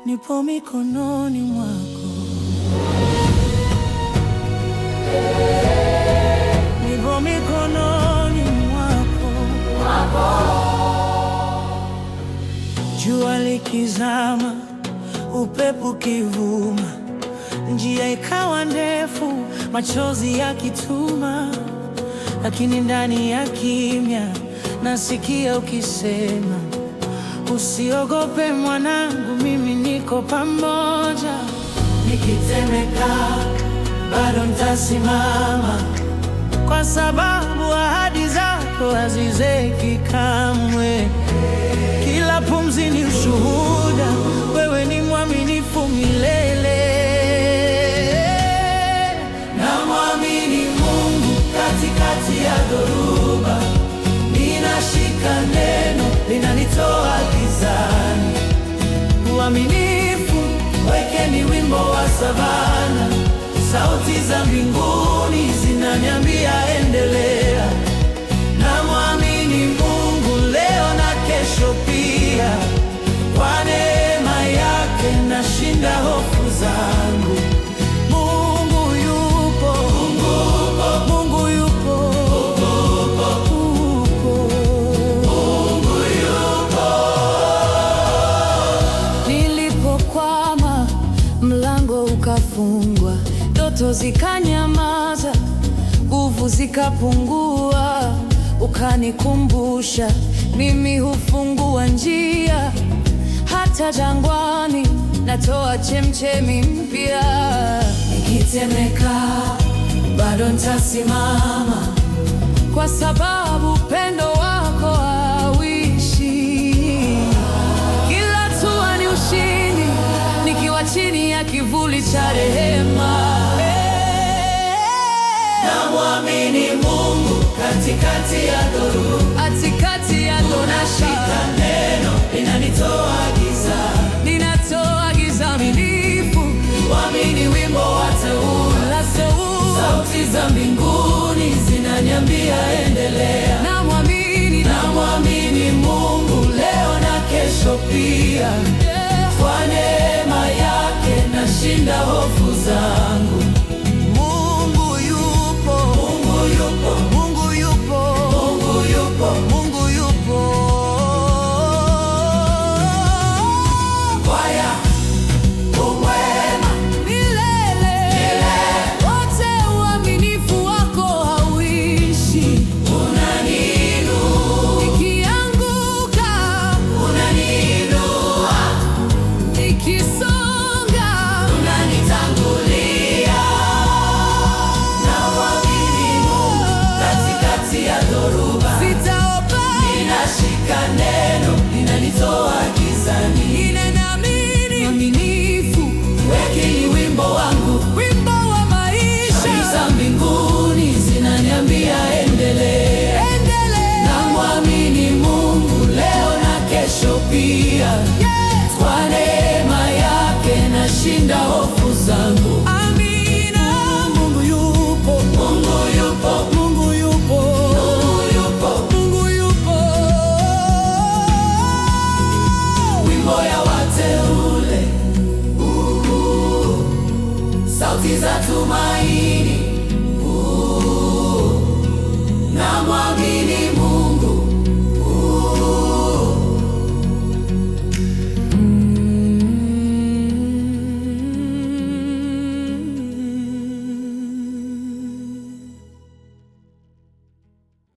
Nipo mikononi mwako, nipo mikononi mwako. Jua likizama, upepo ukivuma, njia ikawa ndefu, machozi yakituma, lakini ndani ya kimya nasikia ukisema, usiogope mwanangu, mimi niko pamoja. Nikitetemeka bado nitasimama, kwa sababu ahadi zako hazizeki kamwe. Kila pumzi ni ushuhuda, wewe ni mwaminifu milele. Namwamini Mungu katikati ya dhoruba, ninashika neno linanitoa gizani. Uaminifu wake ni wimbo wa savana, sauti za mbinguni zinaniambia endelea. Namwamini Mungu leo na kesho pia, kwa neema yake nashinda hofu zangu. Mungu yupo, Mungu yupo, Mungu yupo. Nilipokwama mlango ukafungwa, ndoto zikanyamaza, nguvu zikapungua. Ukanikumbusha mimi hufungua njia, hata jangwani natoa chemchemi mpya. Nikitetemeka bado nitasimama, kwa sababu upendo wako hauishi. Kila hatua ni ushindi, nikiwa chini ya kivuli cha rehema. Namwamini Mungu katikati ya dhoruba, nashika neno linanitoa giza, giza minifu. Uamini wimbo wa teule, sauti za mbinguni zinaniambia endelea. Namwamini Mungu leo na kesho pia, kwa neema yake nashinda hofu zangu. Mungu yupo, Mungu yupo, Mungu yupo, Mungu yupo, Mungu yupo. Kwaya umwema milele, wote uaminifu wako hauishi. Unaniinua nikianguka, unaniinua nikisonga, unanitangulia. Namwamini Mungu katikati ya dhoruba, sitaogopa. Ninashika neno linanitoa gizani. Mwaminifu wake ni wimbo wangu, wimbo wa maisha. Sauti za mbinguni zinaniambia endelea. Namwamini Mungu leo na kesho pia, kwa neema yake nashinda hofu zangu. Amina. Mungu yupo, Mungu yupo, Mungu yupo, Mungu yupo, Mungu yupo. Wimbo ya wateule, sauti za tumaini.